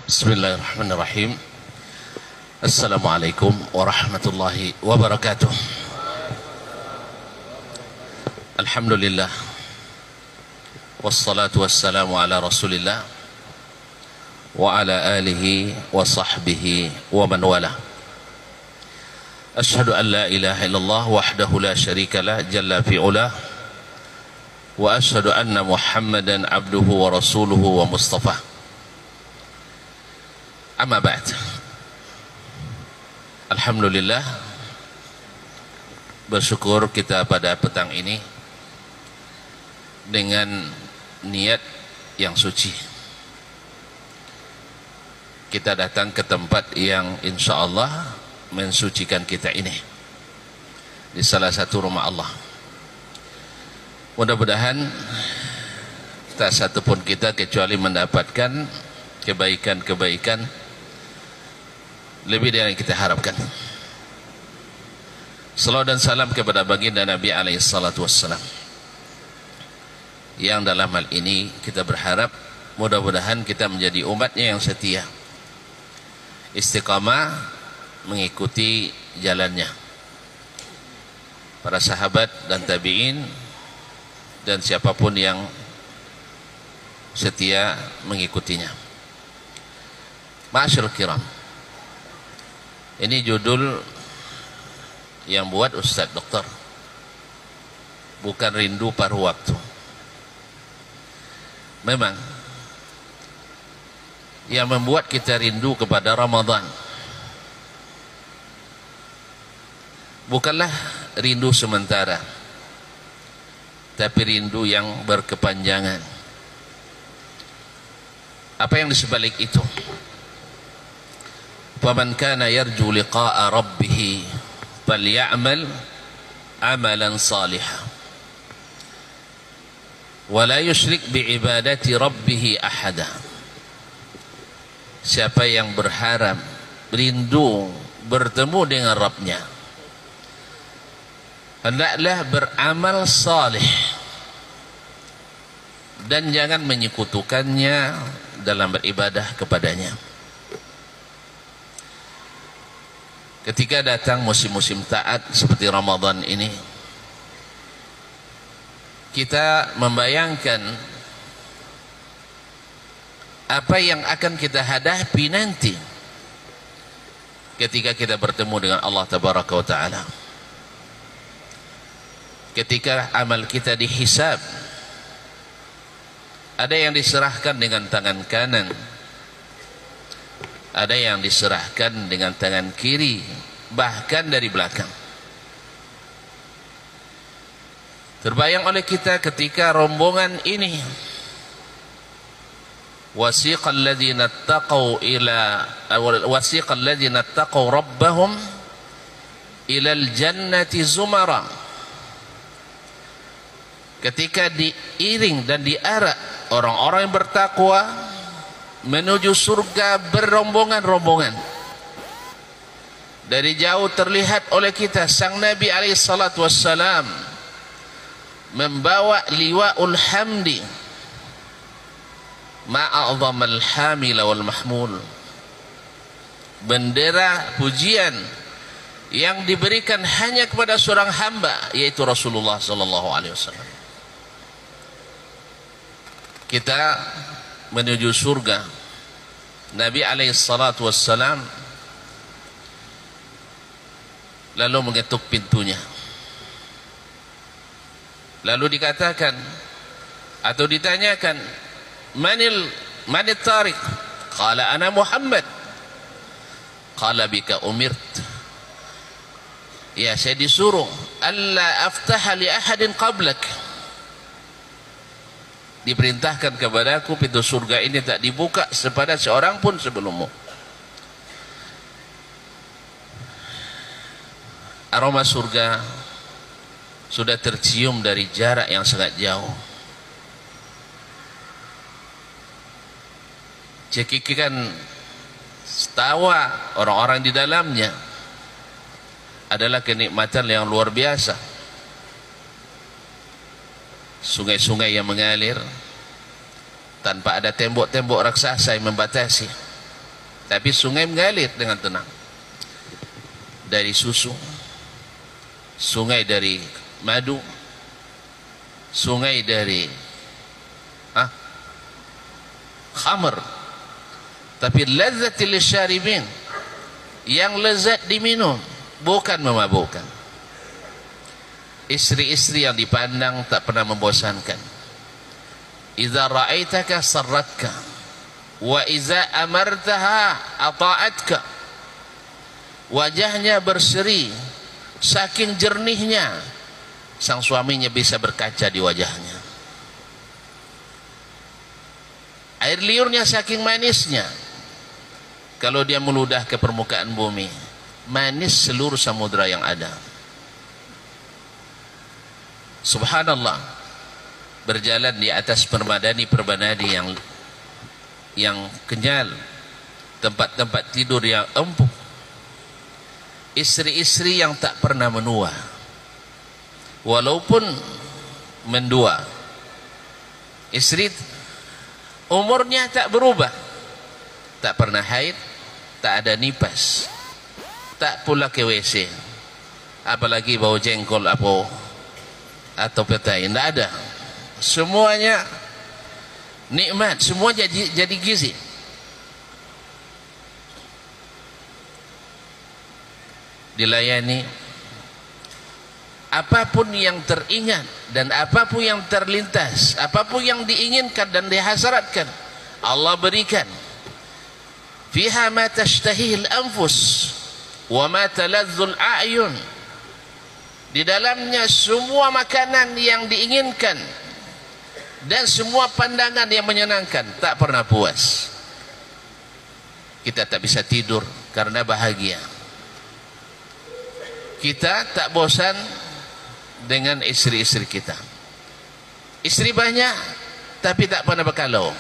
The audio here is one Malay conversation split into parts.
Bismillahirrahmanirrahim. Assalamualaikum warahmatullahi wabarakatuh. Alhamdulillah, wassalatu wassalamu ala rasulillah wa ala alihi wa sahbihi wa man wala. Ashhadu an la ilaha illallah wahdahu la syarika lah jalla fi'ulah, wa ashhadu anna muhammadan abduhu wa rasuluhu wa mustafa. Amma ba'd. Alhamdulillah, bersyukur kita pada petang ini dengan niat yang suci. Kita datang ke tempat yang insya Allah mensucikan kita ini, di salah satu rumah Allah. Mudah-mudahan tak satu pun kita kecuali mendapatkan kebaikan-kebaikan lebih dari yang kita harapkan. Salawat dan salam kepada baginda Nabi alaihi salatu wassalam, yang dalam hal ini kita berharap mudah-mudahan kita menjadi umatnya yang setia, istiqamah mengikuti jalannya para sahabat dan tabi'in, dan siapapun yang setia mengikutinya. Ma'asyiral kiram, ini judul yang buat Ustaz Dokter, bukan rindu paruh waktu. Memang yang membuat kita rindu kepada Ramadan bukanlah rindu sementara, tapi rindu yang berkepanjangan. Apa yang di sebalik itu? Faman kana yarju liqa'a rabbih falyamal amalan salihan wa la yusyrik biibadati rabbih ahada. Siapa yang berharap, rindu bertemu dengan Rabbnya, hendaklah beramal salih dan jangan menyekutukannya dalam beribadah kepadanya. Ketika datang musim-musim taat seperti Ramadan ini, kita membayangkan apa yang akan kita hadapi nanti ketika kita bertemu dengan Allah Tabaraka wa Ta'ala. Ketika amal kita dihisab, ada yang diserahkan dengan tangan kanan, ada yang diserahkan dengan tangan kiri, bahkan dari belakang. Terbayang oleh kita ketika rombongan ini, wasiqal ladzina attaqaw rabbahum ilal jannati zumara. Ketika diiring dan diarak orang-orang yang bertakwa menuju surga berombongan-rombongan. Dari jauh terlihat oleh kita sang Nabi alaihi salatu wassalam membawa liwa'ul hamdi, ma'a'zamal hamila wal mahmul, bendera pujian yang diberikan hanya kepada seorang hamba, yaitu Rasulullah sallallahu alaihi wasallam. Kita menuju surga, Nabi alaihi salatu wassalam lalu mengetuk pintunya, lalu dikatakan atau ditanyakan, manit tariq? Qala ana Muhammad. Qala bika umirt, ya saya disuruh alla aftaha li ahadin qablak, diperintahkan kepadaku pintu surga ini tak dibuka kepada seorang pun sebelummu. Aroma surga sudah tercium dari jarak yang sangat jauh. Cekikikan tawa orang-orang di dalamnya adalah kenikmatan yang luar biasa. Sungai-sungai yang mengalir tanpa ada tembok-tembok raksasa yang membatasi. Tapi sungai mengalir dengan tenang. Dari susu, sungai dari madu, sungai dari khamr. Tapi lazzatil lisyaribin, yang lezat diminum, bukan memabukkan. Istri-istri yang dipandang tak pernah membosankan. Idza ra'aitaka sarratka wa idza amartaha ata'atka. Wajahnya berseri, saking jernihnya sang suaminya bisa berkaca di wajahnya. Air liurnya saking manisnya, kalau dia meludah ke permukaan bumi, manis seluruh samudra yang ada. Subhanallah, berjalan di atas permadani yang kenyal, tempat-tempat tidur yang empuk, istri-istri yang tak pernah menua, walaupun mendua. Istri umurnya tak berubah, tak pernah haid, tak ada nipas, tak pula ke WC, apalagi bau jengkol atau petai, tidak ada. Semuanya nikmat, semua jadi gizi. Dilayani apapun yang teringat dan apapun yang terlintas, apapun yang diinginkan dan dihasratkan, Allah berikan. Fiha ma tashtahil anfus wa ma talazzul a'yun. Di dalamnya semua makanan yang diinginkan dan semua pandangan yang menyenangkan, tak pernah puas. Kita tak bisa tidur karena bahagia. Kita tak bosan dengan istri-istri kita. Istri banyak tapi tak pernah berkalau.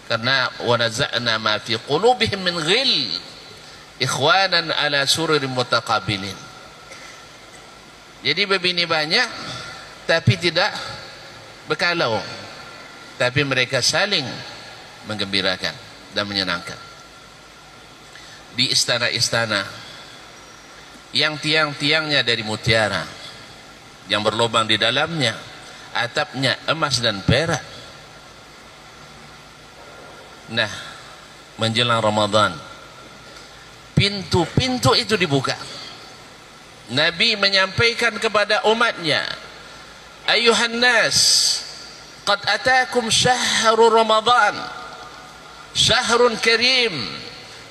Karena wa naza'na ma fi qulubihim min ghil ikhwanan ala sururin mutaqabilin. Jadi berbini banyak tapi tidak berkalau, tapi mereka saling menggembirakan dan menyenangkan. Di istana-istana yang tiang-tiangnya dari mutiara, yang berlubang di dalamnya, atapnya emas dan perak. Nah, menjelang Ramadan, pintu-pintu itu dibuka. Nabi menyampaikan kepada umatnya, ayuhan nas, qad atakum syahrul Ramadan, syahrun karim.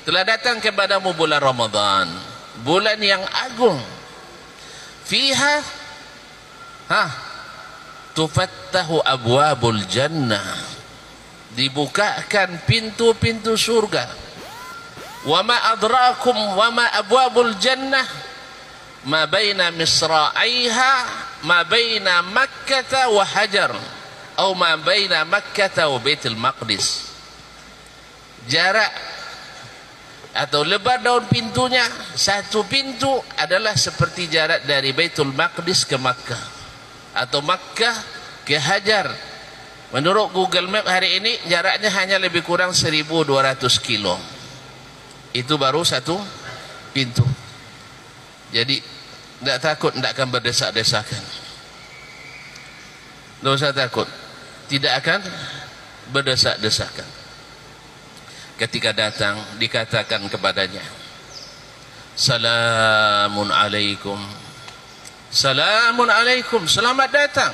Telah datang kepadamu bulan Ramadan, bulan yang agung. Fiha tufattahu abwabul jannah, dibukakan pintu-pintu surga. Wa ma adrakum wa ma abwabul jannah, ma baina misra'aiha ma baina Makkah wa Hajar, atau ma baina Makkah wa Baitul Maqdis. Jarak atau lebar daun pintunya, satu pintu adalah seperti jarak dari Baitul Maqdis ke Makkah, atau Makkah ke Hajar. Menurut Google Map hari ini jaraknya hanya lebih kurang 1200 kilo. Itu baru satu pintu. Jadi tidak takut tidak akan berdesak-desakan. Tidak usah takut, tidak akan berdesak-desakan. Ketika datang dikatakan kepadanya, salamun alaikum, salamun alaikum, selamat datang.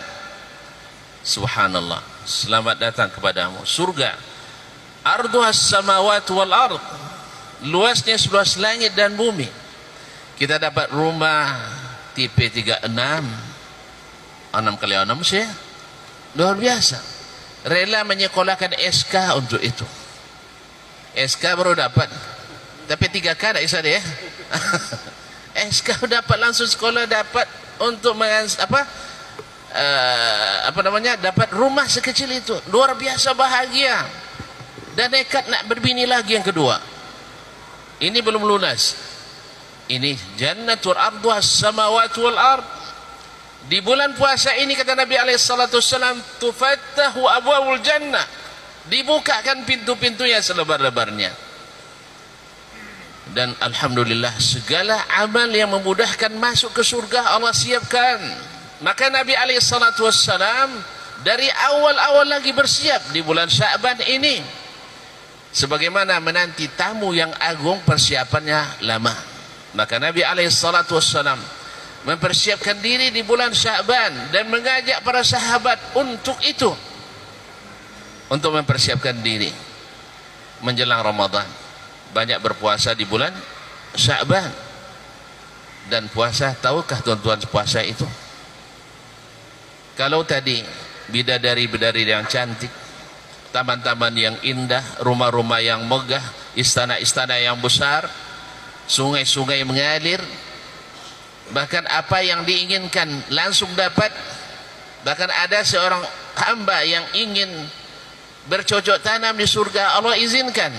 Subhanallah, selamat datang kepadamu surga. Arduhas samawati wal ard, luasnya seluas langit dan bumi. Kita dapat rumah tipe 36, 6x6 sih, luar biasa. Rela menyekolahkan SK untuk itu. SK baru dapat, tapi 3K tak bisa dia. SK dapat langsung sekolah, dapat untuk dapat rumah sekecil itu. Luar biasa bahagia. Dan nekat nak berbini lagi yang kedua. Ini belum lunas. Ini jannatul arduhas samawati wal ard. Di bulan puasa ini kata Nabi SAW, tufattahu abwabul jannah, dibukakan pintu-pintunya selebar-lebarnya. Dan alhamdulillah segala amal yang memudahkan masuk ke surga Allah siapkan. Maka Nabi SAW dari awal-awal lagi bersiap di bulan Sya'ban ini, sebagaimana menanti tamu yang agung persiapannya lama. Maka Nabi SAW mempersiapkan diri di bulan Sya'ban dan mengajak para sahabat untuk itu, untuk mempersiapkan diri menjelang Ramadan. Banyak berpuasa di bulan Sya'ban. Dan puasa, tahukah tuan-tuan puasa itu? Kalau tadi bidadari-bidadari yang cantik, taman-taman yang indah, rumah-rumah yang megah, istana-istana yang besar, sungai-sungai mengalir, bahkan apa yang diinginkan langsung dapat. Bahkan ada seorang hamba yang ingin bercocok tanam di surga, Allah izinkan.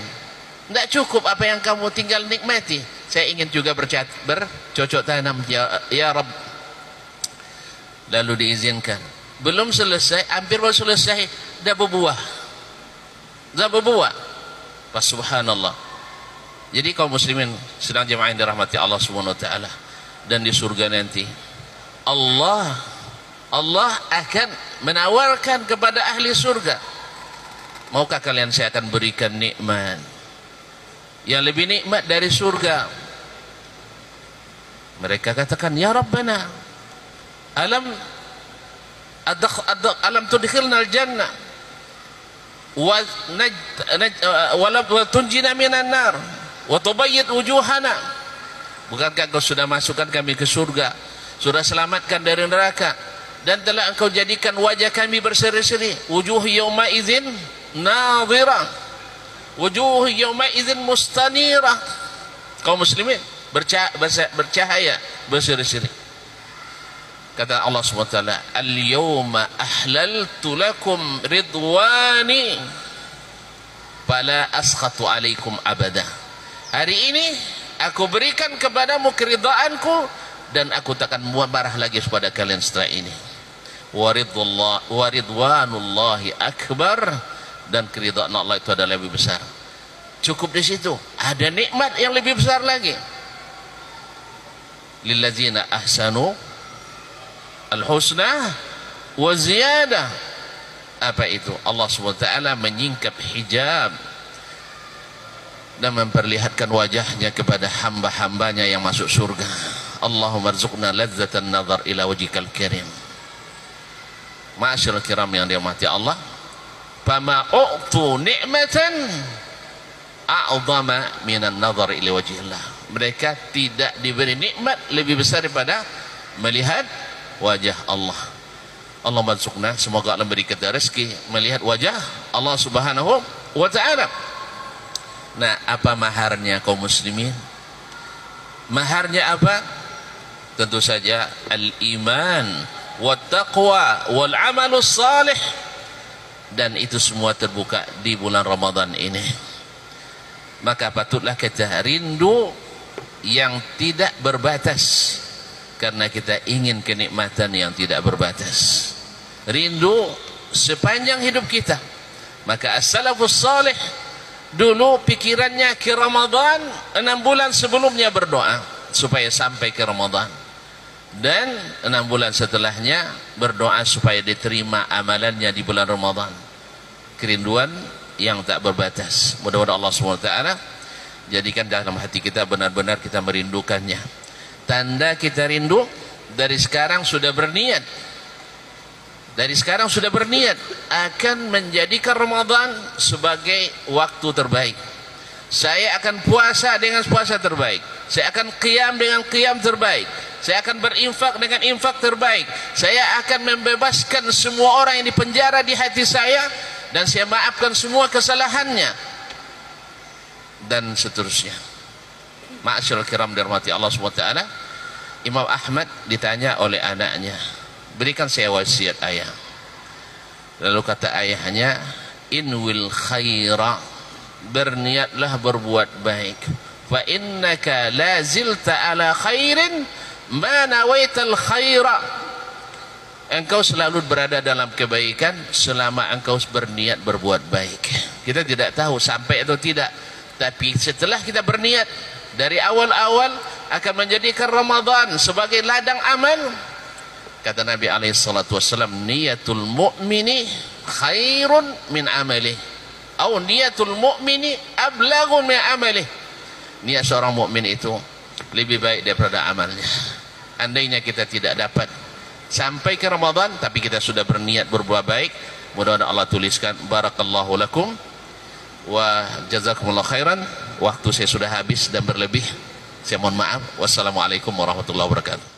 Tidak cukup apa yang kamu tinggal nikmati, saya ingin juga bercocok tanam, ya Rabb. Lalu diizinkan. Belum selesai, hampir baru selesai, dah berbuah. Pas subhanallah. Jadi kaum muslimin sedang jemaah yang dirahmati Allah Subhanahu wa taala, dan di surga nanti Allah akan menawarkan kepada ahli surga, maukah kalian saya akan berikan nikmat yang lebih nikmat dari surga? Mereka katakan, ya Rabbana, alam tudkhilna al-jannah wa tunjina minan nar wa tubayyid wujuhana. Bukankah engkau sudah masukkan kami ke surga, sudah selamatkan dari neraka, dan telah engkau jadikan wajah kami berseri-seri, wujuh yawma idzin nadhirah, wujuh yawma idzin mustanirah. Kaum muslimin bercahaya, berseri-seri. Kata Allah SWT, al-yawma ahlaltu lakum ridwani fala askhatu alaikum abada. Hari ini aku berikan kepadamu keridaanku, dan aku takkan marah lagi kepada kalian setelah ini. Waridwanullahi akbar, dan keridhaan Allah itu adalah lebih besar. Cukup di situ, ada nikmat yang lebih besar lagi. Lillazina ahsanu al-husna wa ziyadah. Apa itu? Allah SWT menyingkap hijab dan memperlihatkan wajahnya kepada hamba-hambanya yang masuk surga. Allahumma rzuqna ladzatan nazar ila wajhikal karim. Ma'asyiral kiram yang dirahmati Allah, fama u'tu ni'matan a'zama minan nazar ila wajhillah. Mereka tidak diberi nikmat lebih besar daripada melihat wajah Allah. Allahumma rzuqna, semoga Allah beri kita rezeki melihat wajah Allah Subhanahu wa ta'ala. Nah, apa maharnya kaum muslimin? Maharnya apa? Tentu saja al-iman wat taqwa wal amalus salih. Dan itu semua terbuka di bulan Ramadan ini. Maka patutlah kita rindu yang tidak berbatas, karena kita ingin kenikmatan yang tidak berbatas. Rindu sepanjang hidup kita. Maka as-salafus salih dulu pikirannya ke Ramadan, 6 bulan sebelumnya berdoa supaya sampai ke Ramadan, dan 6 bulan setelahnya berdoa supaya diterima amalannya di bulan Ramadan. Kerinduan yang tak berbatas. Mudah-mudahan Allah SWT jadikan dalam hati kita benar-benar kita merindukannya. Tanda kita rindu, dari sekarang sudah berniat. Dari sekarang sudah berniat akan menjadikan Ramadan sebagai waktu terbaik. Saya akan puasa dengan puasa terbaik. Saya akan qiyam dengan qiyam terbaik. Saya akan berinfak dengan infak terbaik. Saya akan membebaskan semua orang yang dipenjara di hati saya, dan saya maafkan semua kesalahannya, dan seterusnya. Ma'asyiral kiram dirahmati Allah SWT, Imam Ahmad ditanya oleh anaknya, berikan saya wasiat ayah. Lalu kata ayahnya, inwil khaira, berniatlah berbuat baik. Fa innaka la zilta ala khairin ma nawaital khaira. Engkau selalu berada dalam kebaikan selama engkau berniat berbuat baik. Kita tidak tahu sampai atau tidak, tapi setelah kita berniat, dari awal-awal akan menjadikan Ramadan sebagai ladang amal. Kata Nabi SAW, niyatul mu'mini khairun min amalih, atau niyatul mu'mini ablaghun min amalih. Niat seorang mukmin itu lebih baik daripada amalnya. Andainya kita tidak dapat sampai ke Ramadan, tapi kita sudah berniat berbuat baik, mudah-mudahan Allah tuliskan. Barakallahu lakum wa jazakumullah khairan. Waktu saya sudah habis dan berlebih, saya mohon maaf. Wassalamualaikum warahmatullahi wabarakatuh.